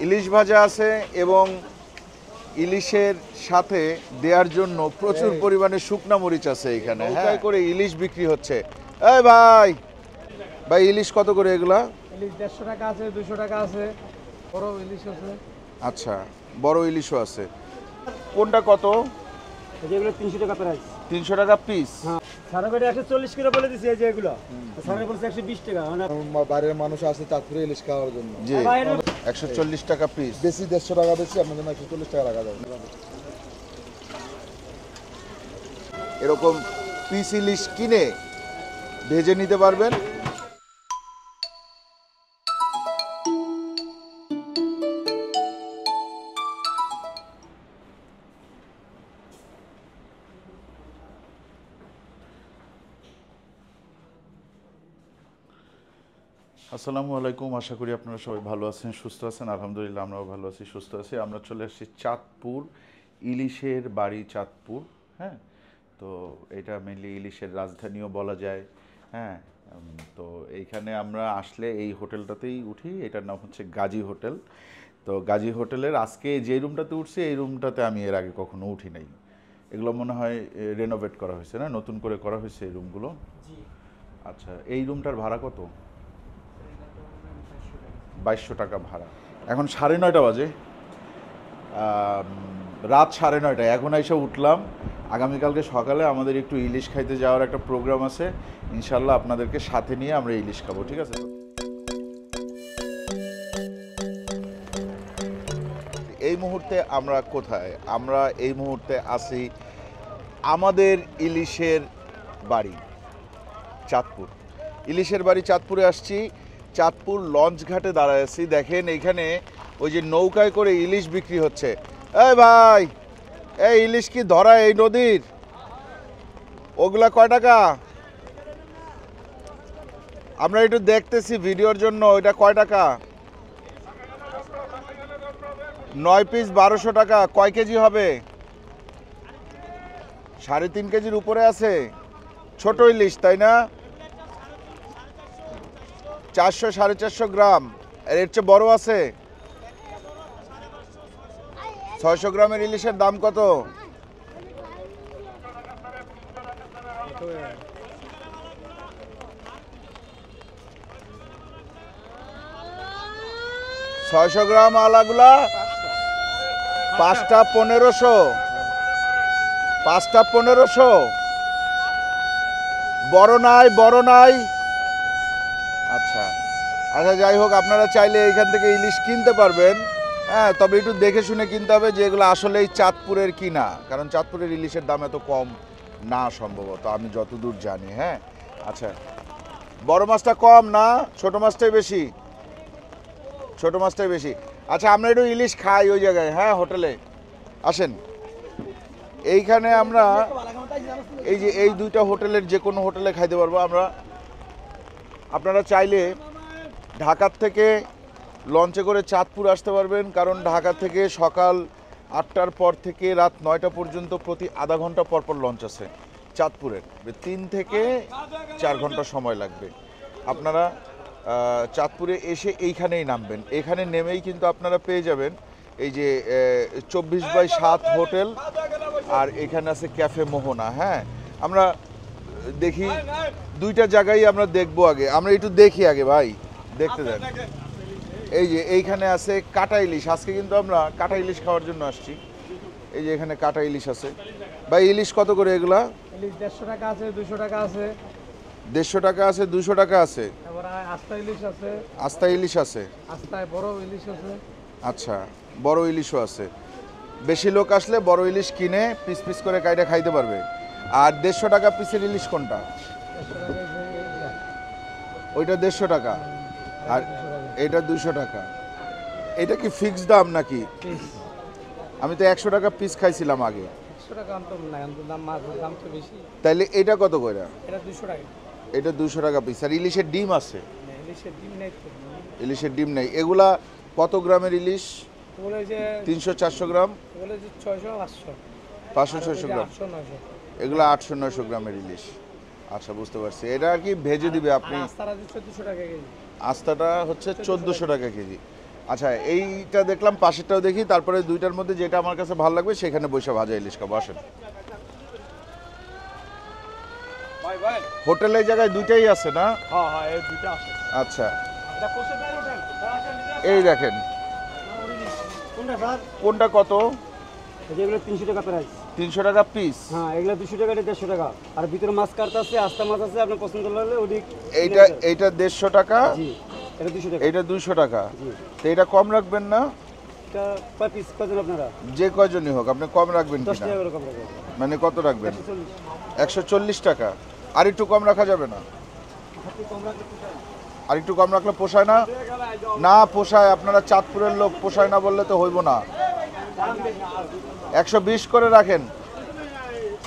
ইলিশ ভাজা আছে এবং ইলিশের সাথে দেওয়ার জন্য প্রচুর পরিমাণে শুকনা মরিচ আছে এখানে। হ্যাঁ করে ইলিশ বিক্রি হচ্ছে। এই ভাই ভাই ইলিশ কত করে এগুলা? ইলিশ 150 টাকা আছে, 200 টাকা আছে, বড় ইলিশ আছে। আচ্ছা, বড় ইলিশও আছে। কোনটা কত? যেগুলো 300 টাকা প্রাইস। 300 টাকা পিস। হ্যাঁ, সারা বেটা 140 করে বলে দিছি এই যে এগুলো। সারা বলছে 120 টাকা। মানে বাইরের মানুষ আসে চাঁদপুরে ইলিশ খাওয়ার জন্য। জি, 140 টাকা পিস। বেশি 150 টাকা বেশি, আপনার জন্য 140 টাকা রাখা যাবে। এরকম পিস ইলিশ কিনে ভেজে নিতে পারবেন। আসসালামু আলাইকুম, আশা করি আপনারা সবাই ভালো আছেন, সুস্থ আছেন। আলহামদুলিল্লাহ আমরাও ভালো আছি, সুস্থ আছি। আমরা চলে আসছি চাঁদপুর, ইলিশের বাড়ি চাঁদপুর। হ্যাঁ, তো এটা মেনলি ইলিশের রাজধানীও বলা যায়। হ্যাঁ, তো এইখানে আমরা আসলে এই হোটেলটাতেই উঠি। এটার নাম হচ্ছে গাজী হোটেল। তো গাজী হোটেলের আজকে যে রুমটাতে উঠছি, এই রুমটাতে আমি এর আগে কখনো উঠি নাই। এগুলো মনে হয় রেনোভেট করা হয়েছে, না নতুন করে করা হয়েছে এই রুমগুলো? আচ্ছা, এই রুমটার ভাড়া কত? 2200 টাকা ভাড়া। এখন 9:30 বাজে, রাত 9:30। এখন এসে উঠলাম। আগামীকালকে সকালে আমাদের একটু ইলিশ খাইতে যাওয়ার একটা প্রোগ্রাম আছে। ইনশাল্লাহ আপনাদেরকে সাথে নিয়ে আমরা ইলিশ খাবো, ঠিক আছে? এই মুহূর্তে আমরা কোথায়? আমরা এই মুহূর্তে আছি আমাদের ইলিশের বাড়ি চাঁদপুর। ইলিশের বাড়ি চাঁদপুরে আসছি। চাঁদপুর লঞ্চ ঘাটে দাঁড়ায় আছি। দেখেন এইখানে ওই যে নৌকায় করে ইলিশ বিক্রি হচ্ছে। এই ভাই, এই ইলিশ কি ধরা এই নদীর? ওগুলা কয় টাকা? আমরা একটু দেখতেছি ভিডিওর জন্য। ওইটা কয় টাকা? 9 পিস 1200 টাকা। কয় কেজি হবে? 3.5 কেজির উপরে আছে। ছোট ইলিশ তাই না? 400 450 গ্রাম। আর এর চেয়ে বড় আছে? 600 গ্রামের ইলিশের দাম কত? ছয়শো গ্রাম আলাগুলা 5টা 1500। 5টা 1500। বড় নাই, বড় নাই। আচ্ছা আচ্ছা, যাই হোক, আপনারা চাইলে এইখান থেকে ইলিশ কিনতে পারবেন। হ্যাঁ, তবে একটু দেখে শুনে কিনতে হবে যে এগুলো আসলেই চাঁদপুরের কিনা, কারণ চাঁদপুরের ইলিশের দাম এত কম না সম্ভবত, আমি যতদূর জানি। হ্যাঁ, আচ্ছা, বড় মাছটা কম না, ছোট মাছটাই বেশি? ছোট মাছটাই বেশি। আচ্ছা, আমরা একটু ইলিশ খাই ওই জায়গায়। হ্যাঁ, হোটেলে আসেন। এইখানে আমরা এই যে এই দুইটা হোটেলের যে কোনো হোটেলে খাইতে পারবো আমরা। আপনারা চাইলে ঢাকার থেকে লঞ্চে করে চাঁদপুর আসতে পারবেন, কারণ ঢাকা থেকে সকাল 8টার পর থেকে রাত 9টা পর্যন্ত প্রতি আধা ঘন্টা পর পর লঞ্চ আছে চাঁদপুরের। 3 থেকে 4 ঘন্টা সময় লাগবে। আপনারা চাঁদপুরে এসে এইখানেই নামবেন। এখানে নেমেই কিন্তু আপনারা পেয়ে যাবেন এই যে 24/7 হোটেল, আর এখানে আছে ক্যাফে মোহনা। হ্যাঁ, আমরা দেখি দুইটা জায়গায় আমরা দেখবো। আগে আমরা একটু দেখি আগে ভাই, দেখতে দেন। এই যে এইখানে আছে কাটা ইলিশ। আজকে কিন্তু আমরা কাটা ইলিশ খাওয়ার জন্য আসছি। এই যে এখানে কাটা ইলিশ আছে। ভাই ইলিশ কত করে এগুলা? ইলিশ 150 টাকা আছে, 200 টাকা আছে। 150 টাকা আছে, 200 টাকা আছে। তারপর আস্তা ইলিশ আছে। আস্তা ইলিশ আছে। আস্তায় বড় ইলিশ আছে। আচ্ছা, বড় ইলিশও আছে। বেশি লোক আসলে বড় ইলিশ কিনে পিস পিস করে কাইটা খাইতে পারবে। আর 150 টাকা পিসের ইলিশ কোনটা? 150 টাকা এইটা। ওইটা 150 টাকা, আর এটা 200 টাকা। এটা কি ফিক্সড দাম নাকি? পিস আমি তো 100 টাকা পিস খাইছিলাম আগে। 100 টাকা অন্তত না, অন্তত দাম মাছের দাম তো বেশি। তাইলে এটা কত করে? এটা 200 টাকা। এটা 200 টাকা পিস। আর ইলিশের ডিম আছে? ইলিশের ডিম নেই তো। ইলিশের ডিম নেই। এগুলা কত গ্রামের ইলিশ? বলে যে 300-400 গ্রাম? বলে যে 600 500। 500-600 গ্রাম। 800 900। এগুলো 800-900 গ্রামের ইলিশ। আচ্ছা, বুঝতে পারছি। এটা আর কি ভেজে দিবে আপনি? আস্তারা 1400 টাকা কেজি। আস্তাটা হচ্ছে 1400 টাকা কেজি। আচ্ছা, এইটা দেখলাম, পাশেরটাও দেখি, তারপরে দুইটার মধ্যে যেটা আমার কাছে ভালো লাগবে সেখানে বসে ভাজা ইলিশ খাবো। আসেন, হোটেলে এই জায়গায় দুইটাই আছে না? হ্যাঁ হ্যাঁ, এই দুইটা আছে। আচ্ছা, এটা কোষে বাইরে ওঠেন। এই দেখেন, কোনটা স্যার? কোনটা কত? যেগুলো 300 টাকা প্রাইস। 300 টাকা পিস। হ্যাঁ, এগুলো 200 টাকা, এটা 150 টাকা। আর ভিতরে মাছ কাটতে আছে, আস্তা মাছ আছে, আপনার পছন্দ হলে ওদিক। এইটা 150 টাকা, জি, এটা 200 টাকা। এইটা 200 টাকা। জি, তো এটা কম রাখবেন না? এটা কয় পিস কজন আপনারা? যে কয়জনই হোক আপনি কম রাখবেন 10 কিনা? টাকা করে কম রাখবেন। মানে কত রাখবেন? 140 140 টাকা। আর একটু কম রাখা যাবে না? হাতে কম রাখতে পোষায়। আর একটু কম রাখলে পোষায় না? না পোষায়, আপনারা চাঁদপুরের লোক, পোষায় না বললে তো হইব না। 120 করে রাখেন,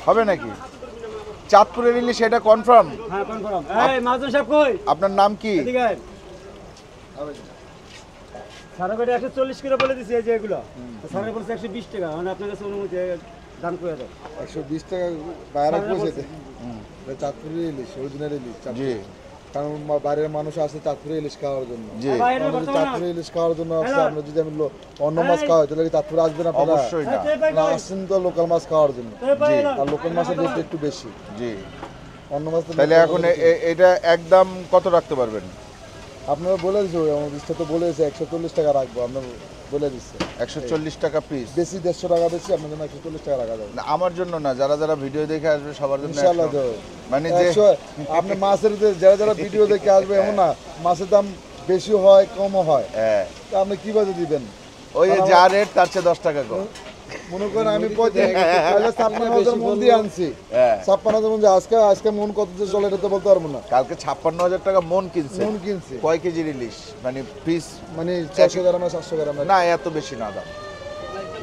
হবে নাকি? চাঁদপুরের ইলিশ এটা কনফার্ম? হ্যাঁ, কনফার্ম। এই মাজন সাহেব কই? আপনার নাম কি? এদিকে আয়। সারা করে 140 করে বলে দিছি, এই যে এগুলো। সারা বলছে 120 টাকা, মানে আপনার কাছে অনুমতি দাম করে দাও। 120 টাকা বাইরে পৌঁছেছে। চাঁদপুরের ইলিশ, অরিজিনাল ইলিশ। জি কারণ বাইরের মানুষ আসে চাঁদপুরে ইলিশ খাওয়ার জন্য। জি, বাইরে আমরা যদি বর্তমানে চাঁদপুরে ইলিশ খাওয়ার জন্য আসছি, আমরা যদি আমি অন্য মাছ খাওয়াই তাহলে কি চাঁদপুরে আসবেন আপনারা? অবশ্যই না। আপনারা আসছেন তো লোকাল মাছ খাওয়ার জন্য। জি আর লোকাল মাছের রেট একটু বেশি। জি। অন্য মাছ তো তাহলে এখন এটা একদম কত রাখতে পারবেন? আপনারা বলে দিচ্ছি, আমার লিস্টে তো বলে দিচ্ছে 140 টাকা রাখবো, আমরা বলে দিচ্ছে 140 টাকা পিস। বেশি 150 টাকা বেশি, আপনার জন্য 140 টাকা রাখা যাবে। না, আমার জন্য না, যারা যারা ভিডিও দেখে আসবে সবার জন্য ইনশাআল্লাহ 100। দেবো। মানে যে 100 আপনি মাছের যারা যারা ভিডিও দেখে আসবে, এমন না মাছের দাম বেশি হয় কমও হয়, হ্যাঁ, তা আপনি কিভাবে দিবেন? ওই যে যা রেট তার চেয়ে 10 টাকা কম। মনে করেন আমি 56,000 মন দিয়ে আনছি, হ্যাঁ, 56,000 মন দিয়ে আজকে মন কত যে চলে এটা তো বলতে পারবো না। কালকে 56,000 টাকা মন কিনছে। মন কিনছি কয় কেজির ইলিশ? মানে পিস? মানে 600 গ্রাম 700 গ্রাম না, এত বেশি না দাম।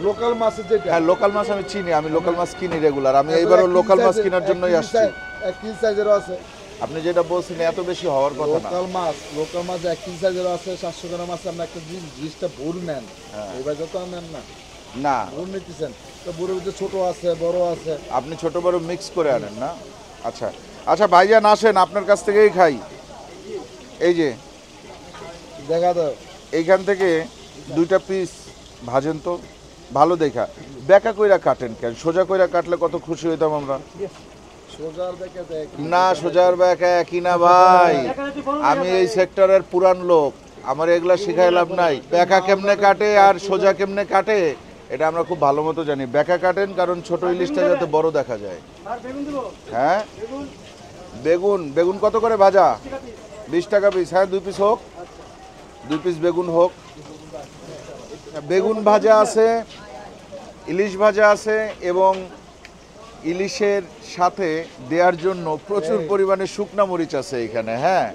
লোকাল মাছের যেটা। হ্যাঁ, লোকাল মাছ আমি চিনি, আমি লোকাল মাছ কিনি রেগুলার। আমি এইবারও লোকাল মাছ কেনার জন্যই আসছি। 1 কেজি সাইজেরও আছে আপনি যেটা বলছেন এত বেশি হওয়ার কথা না। লোকাল মাছ 1 কেজি সাইজেরও আছে, 700 গ্রাম আছে। আপনি একটা জিনিসটা ভুল নেন, এবার যত নেন না না, ভুল নিতেছেন। তো বুড়োর ভিতরে ছোট আছে, বড় আছে। আপনি ছোট বড় মিক্স করে আনেন না? আচ্ছা আচ্ছা, ভাইজান আসেন, আপনার কাছ থেকেই খাই। এই যে দেখা দাও এইখান থেকে 2টা পিস ভাজেন তো, ভালো দেখা। বেঁকা কইরা কাটেন কেন? সোজা কইরা কাটলে কত খুশি হইতাম আমরা। সোজার দেখে দেখ না, সোজার বেঁকা একই না ভাই। আমি এই সেক্টরের পুরান লোক, আমার এগুলা শিখাই লাভ নাই। বেঁকা কেমনে কাটে আর সোজা কেমনে কাটে এটা আমরা খুব ভালো মতো জানি। বেঁকা কাটেন কারণ ছোট ইলিশটা যাতে বড় দেখা যায়। আর বেগুন দিব? হ্যাঁ, বেগুন কত করে ভাজা? 20 টাকা পিস। হ্যাঁ, 2 পিস হোক, 2 পিস বেগুন হোক। বেগুন ভাজা আছে, ইলিশ ভাজা আছে, এবং ইলিশের সাথে দেওয়ার জন্য প্রচুর পরিমাণে শুকনা মরিচ আছে এখানে। হ্যাঁ,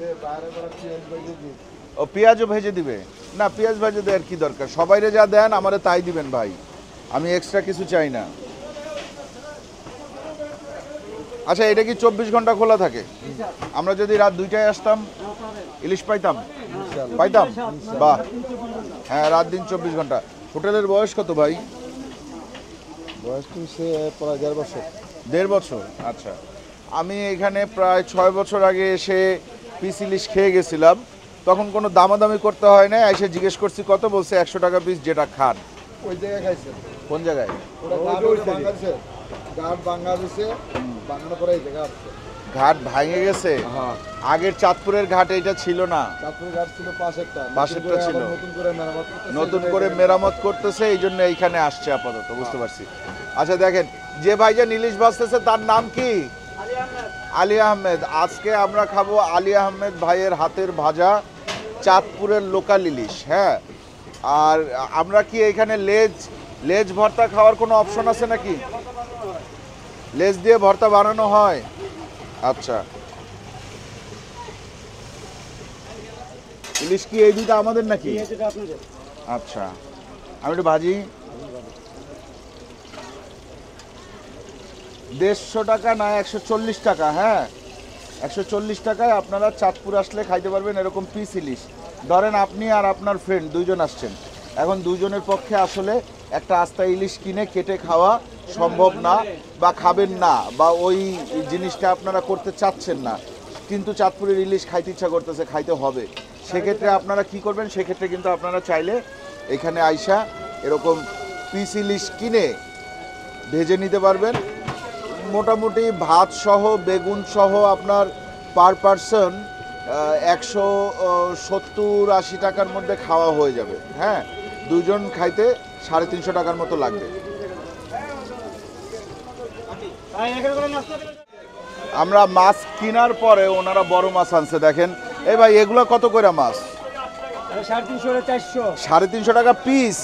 ও পেঁয়াজও ভেজে দিবে? না, পেঁয়াজ ভেজে দেওয়ার কি দরকার? সবাইরে যা দেন আমারে তাই দিবেন ভাই, আমি এক্সট্রা কিছু চাই না। আচ্ছা, এটা কি 24 ঘন্টা খোলা থাকে? আমরা যদি রাত 2টায় আসতাম ইলিশ পাইতাম? পাইতাম? বাহ, হ্যাঁ, রাত দিন 24 ঘন্টা। হোটেলের বয়স কত ভাই? বয়স তো সে প্রায় 1.5 বছর। 1.5 বছর। আচ্ছা, আমি এখানে প্রায় 6 বছর আগে এসে পিস ইলিশ খেয়ে গেছিলাম। তখন কোনো দামাদামি করতে হয় না, এসে জিজ্ঞেস করছি কত, বলছে 100 টাকা পিস, যেটা খান। ওই জায়গায় খাইছেন? কোন জায়গায়? ওটা বাংলাদেশে ঘাট বাংলাদেশে বাংলা করে এই জায়গা আছে। ঘাট ভাঙে গেছে? হ্যাঁ, আগের চাঁদপুরের ঘাট এটা ছিল না, চাঁদপুর ঘাট ছিল পাশেরটা, পাশেরটা ছিল। নতুন করে মেরামত করতেছে। নতুন করে মেরামত করতেছে, এই জন্য এইখানে আসছে আপাতত, বুঝতে পারছি। আচ্ছা দেখেন, যে ভাইজান ইলিশ ভাজতেছে তার নাম কি? আলী আহমেদ। আজকে আমরা খাবো আলী আহমেদ ভাইয়ের হাতের ভাজা চাঁদপুরের লোকাল ইলিশ। হ্যাঁ, আর আমরা কি এখানে লেজ ভর্তা খাওয়ার কোনো অপশন আছে নাকি? লেজ দিয়ে ভর্তা বানানো হয়? আচ্ছা, ইলিশ কি এই দুটো আমাদের নাকি? এটা আপনাদের। আচ্ছা, আমি একটু ভাজি। 150 টাকা না 140 টাকা? হ্যাঁ, 140 টাকায় আপনারা চাঁদপুর আসলে খাইতে পারবেন এরকম পিস ইলিশ। ধরেন আপনি আর আপনার ফ্রেন্ড 2 জন আসছেন, এখন 2 জনের পক্ষে আসলে একটা আস্তা ইলিশ কিনে কেটে খাওয়া সম্ভব না, বা খাবেন না, বা ওই জিনিসটা আপনারা করতে চাচ্ছেন না, কিন্তু চাঁদপুরের ইলিশ খাইতে ইচ্ছা করতেছে, খাইতে হবে। সেক্ষেত্রে আপনারা কি করবেন, সেক্ষেত্রে কিন্তু আপনারা চাইলে এখানে আইসা এরকম পিস ইলিশ কিনে ভেজে নিতে পারবেন। মোটামুটি ভাত সহ বেগুন সহ আপনার পার পারসন 170-80 টাকার মধ্যে খাওয়া হয়ে যাবে। হ্যাঁ, দুজন খাইতে 350 টাকার মতো লাগবে। আমরা মাছ কেনার পরে ওনারা বড় মাছ আনছে, দেখেন। এই ভাই, এগুলো কত করে মাছ? 350 টাকা পিস।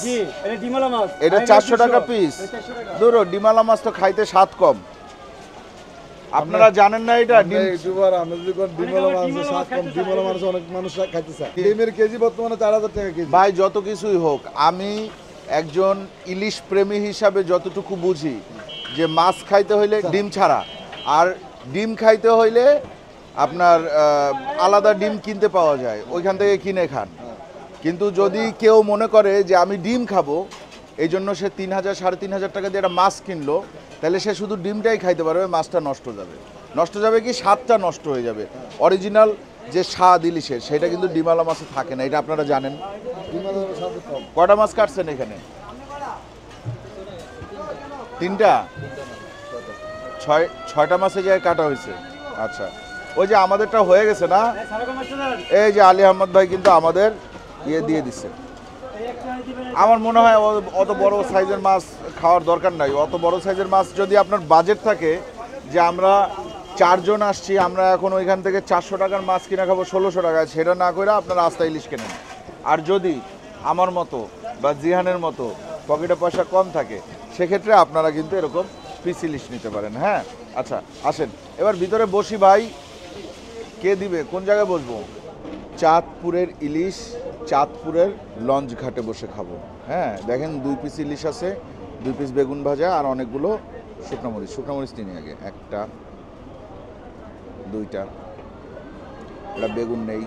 এটা 400 টাকা পিস। ধরো ডিমালা মাছ তো খাইতে স্বাদ কম, আপনারা জানেন না এটা? ডিমের কেজি বর্তমানে 4000 টাকা কেজি। ভাই যত কিছুই হোক, আমি একজন ইলিশ প্রেমী হিসাবে যতটুকু বুঝি যে মাছ খাইতে হইলে ডিম ছাড়া, আর ডিম খাইতে হইলে আপনার আলাদা ডিম কিনতে পাওয়া যায়, ওইখান থেকে কিনে খান। কিন্তু যদি কেউ মনে করে যে আমি ডিম খাবো, এই জন্য সে 3000-3500 টাকা দিয়ে একটা মাছ কিনলো, তাহলে সে শুধু ডিমটাই খাইতে পারবে, মাছটা নষ্ট যাবে। নষ্ট যাবে কি, স্বাদটা নষ্ট হয়ে যাবে। অরিজিনাল যে স্বাদ ইলিশের, সেটা কিন্তু ডিমালা মাছে থাকে না, এটা আপনারা জানেন। কটা মাছ কাটছেন এখানে? 3টা? 6টা মাছের জায়গায় কাটা হয়েছে। আচ্ছা, ওই যে আমাদেরটা হয়ে গেছে না, এই যে আলী আহমদ ভাই কিন্তু আমাদের ইয়ে দিয়ে দিচ্ছে। আমার মনে হয় অত বড় সাইজের মাছ খাওয়ার দরকার নাই। অত বড় সাইজের মাছ যদি আপনার বাজেট থাকে যে আমরা 4 জন আসছি, আমরা এখন ওইখান থেকে 400 টাকার মাছ কিনে খাবো 1600 টাকায়, সেটা না করে আপনারা আস্তা ইলিশ কেনেন। আর যদি আমার মতো বা জিহানের মতো পকেটে পয়সা কম থাকে, সেক্ষেত্রে আপনারা কিন্তু এরকম পিস ইলিশ নিতে পারেন। হ্যাঁ, আচ্ছা আসেন এবার ভিতরে বসি ভাই। কে দিবে, কোন জায়গায় বসবো? চাঁদপুরের ইলিশ চাঁদপুরের লঞ্চ ঘাটে বসে খাবো। হ্যাঁ, দেখেন 2 পিস ইলিশ আছে, 2 পিস বেগুন ভাজা, আর অনেকগুলো শুকনো মরিচ নিয়ে আগে। 1টা 2টা, এটা বেগুন নেই,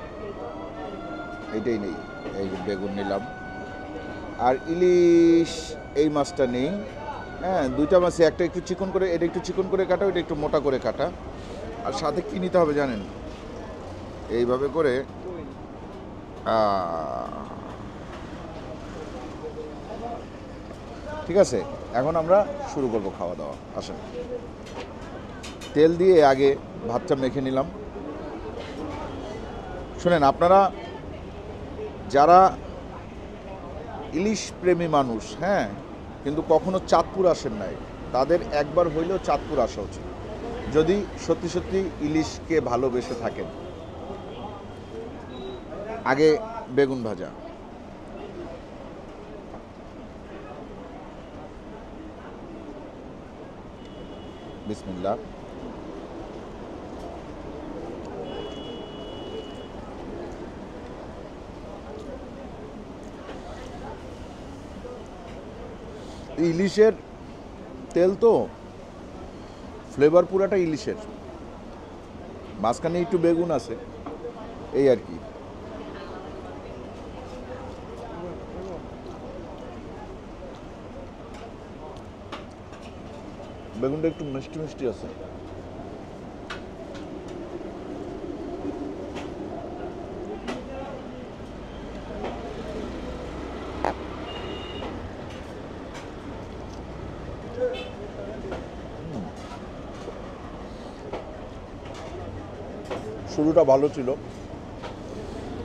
এইটাই নেই, এই যে বেগুন নিলাম। আর ইলিশ এই মাছটা নেই। হ্যাঁ, 2টা মাছই, একটা একটু চিকন করে, এটা একটু চিকন করে কাটা, ওইটা একটু মোটা করে কাটা। আর সাথে কী নিতে হবে জানেন? এইভাবে করে ঠিক আছে, এখন আমরা শুরু করব খাওয়া দাওয়া। আসেন, তেল দিয়ে আগে ভাতটা মেখে নিলাম। শুনেন, আপনারা যারা ইলিশ প্রেমী মানুষ, হ্যাঁ, কিন্তু কখনো চাঁদপুর আসেন নাই, তাদের একবার হইলেও চাঁদপুর আসা উচিত, যদি সত্যি সত্যি ইলিশকে ভালোবেসে থাকেন। আগে বেগুন ভাজা, বিসমিল্লাহ। ইলিশের তেল তো ফ্লেভার পুরাটা ইলিশের, মাঝখানে একটু বেগুন আছে, এই আর কি। বেগুনটা একটু মিষ্টি মিষ্টি আছে। শুরুটা ভালো ছিল,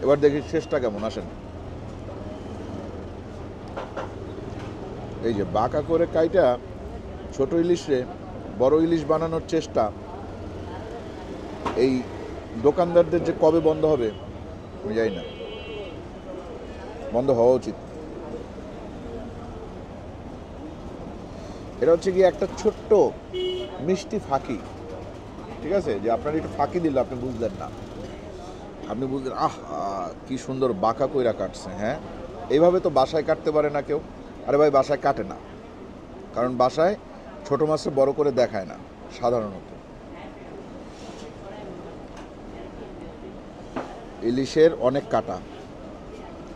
এবার দেখি শেষটা কেমন। আসেন, এই যে বাঁকা করে কাইটা ছোট ইলিশে বড় ইলিশ বানানোর চেষ্টা, এই দোকানদারদের যে কবে বন্ধ হবে আমি জানি না, বন্ধ হওয়া উচিত। এটা হচ্ছে কি একটা ছোট্ট মিষ্টি ফাঁকি, ঠিক আছে, যে আপনার একটু ফাঁকি দিলে আপনি বুঝলেন না, আপনি বুঝলেন আহ কি সুন্দর বাঁকা কইরা কাটছে। হ্যাঁ, এইভাবে তো বাসায় কাটতে পারে না কেউ। আরে ভাই, বাসায় কাটে না, কারণ বাসায় ছোট মাছটা বড় করে দেখায় না সাধারণত। ইলিশের অনেক কাটা,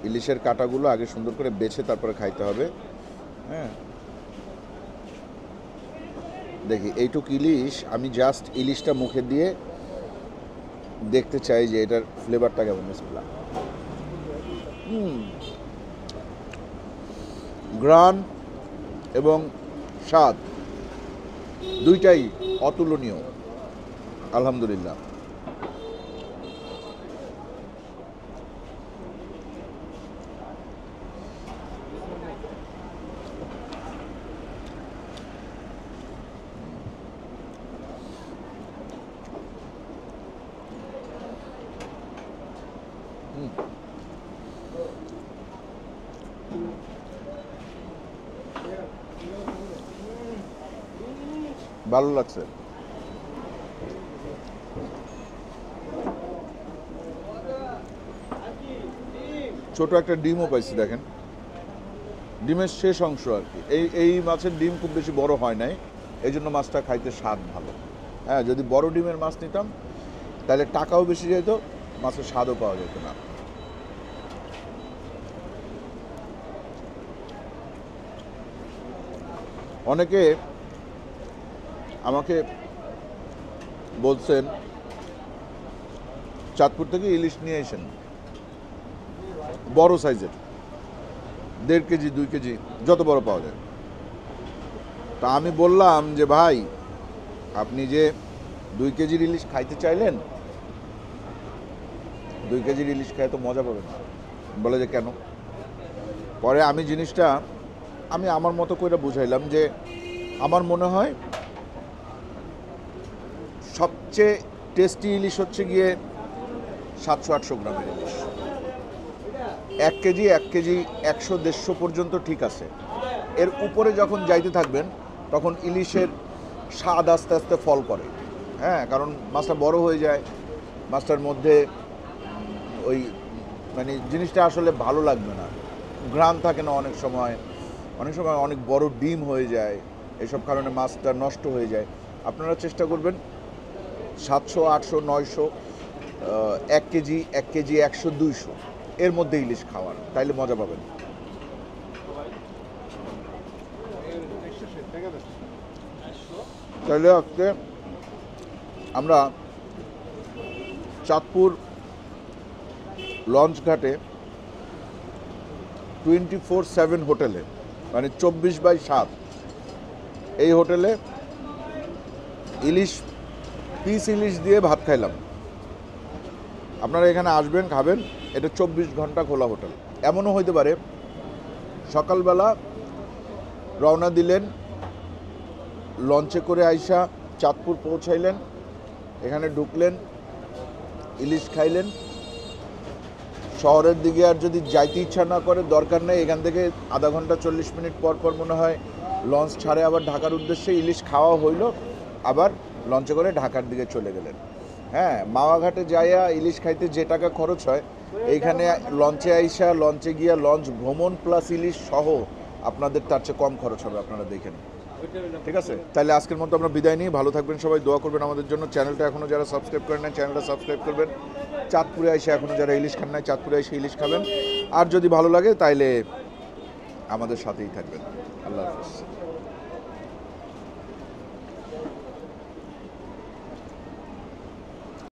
ইলিশের কাটাগুলো আগে সুন্দর করে বেছে তারপরে খাইতে হবে। হ্যাঁ, দেখি এইটুক ইলিশ, আমি জাস্ট ইলিশটা মুখে দিয়ে দেখতে চাই যে এটার ফ্লেভারটা কেমন। বিসমিল্লাহ। গ্রান এবং স্বাদ দুইটাই অতুলনীয় আলহামদুলিল্লাহ। ভালো লাগছে। ছোট একটা ডিমও পাইছি, দেখেন ডিমের শেষ অংশ আর কি। এই মাছের ডিম খুব বেশি বড় হয় নাই, এই জন্য মাছটা খাইতে স্বাদ ভালো। হ্যাঁ, যদি বড় ডিমের মাছ নিতাম তাহলে টাকাও বেশি যেত, মাছের স্বাদও পাওয়া যেত না। অনেকে আমাকে বলছেন চাঁদপুর থেকে ইলিশ নিয়ে এসেন বড় সাইজের, 1.5 কেজি 2 কেজি যত বড় পাওয়া যায়। তা আমি বললাম যে ভাই, আপনি যে 2 কেজির ইলিশ খাইতে চাইলেন, 2 কেজির ইলিশ খাই তো মজা পাবেন না। বলে যে কেন? পরে আমি জিনিসটা আমি আমার মতো করে বুঝাইলাম যে আমার মনে হয় সবচেয়ে টেস্টি ইলিশ হচ্ছে গিয়ে 700-800 গ্রামের ইলিশ। 1 কেজি 100-150 পর্যন্ত ঠিক আছে, এর উপরে যখন যাইতে থাকবেন তখন ইলিশের স্বাদ আস্তে আস্তে ফল করে। হ্যাঁ, কারণ মাছটা বড় হয়ে যায়, মাছটার মধ্যে ওই মানে জিনিসটা আসলে ভালো লাগবে না, ঘ্রাণ থাকে না অনেক সময় অনেক বড় ডিম হয়ে যায়, এসব কারণে মাছটা নষ্ট হয়ে যায়। আপনারা চেষ্টা করবেন 700, 800, 900, 1 কেজি 100, 200 এর মধ্যে ইলিশ খাওয়ার, তাইলে মজা পাবেন। তাহলে আজকে আমরা চাঁদপুর লঞ্চ ঘাটে 24/7 হোটেলে, মানে 24/7 এই হোটেলে পিস ইলিশ দিয়ে ভাত খাইলাম। আপনারা এখানে আসবেন, খাবেন, এটা 24 ঘন্টা খোলা হোটেল। এমনও হইতে পারে সকালবেলা রওনা দিলেন, লঞ্চে করে আইসা চাঁদপুর পৌঁছাইলেন, এখানে ঢুকলেন, ইলিশ খাইলেন, শহরের দিকে আর যদি যাইতে ইচ্ছা না করে দরকার নেই, এখান থেকে আধা ঘন্টা 40 মিনিট পর পর মনে হয় লঞ্চ ছাড়ে আবার ঢাকার উদ্দেশ্যে, ইলিশ খাওয়া হইল, আবার লঞ্চে করে ঢাকার দিকে চলে গেলেন। হ্যাঁ, মাওয়াঘাটে যাইয়া ইলিশ খাইতে যে টাকা খরচ হয়, এইখানে লঞ্চে আইসা লঞ্চে গিয়া লঞ্চ ভ্রমণ প্লাস ইলিশ সহ আপনাদের তার চেয়ে কম খরচ হবে, আপনারা দেখেন। ঠিক আছে, তাহলে আজকের মতো আমরা বিদায় নিই। ভালো থাকবেন সবাই, দোয়া করবেন আমাদের জন্য। চ্যানেলটা এখনও যারা সাবস্ক্রাইব করেন না, চ্যানেলটা সাবস্ক্রাইব করবেন। চাঁদপুরে এসে এখনও যারা ইলিশ খান নাই, চাঁদপুরে এসে ইলিশ খাবেন। আর যদি ভালো লাগে তাইলে আমাদের সাথেই থাকবেন। আল্লাহ হাফেজ।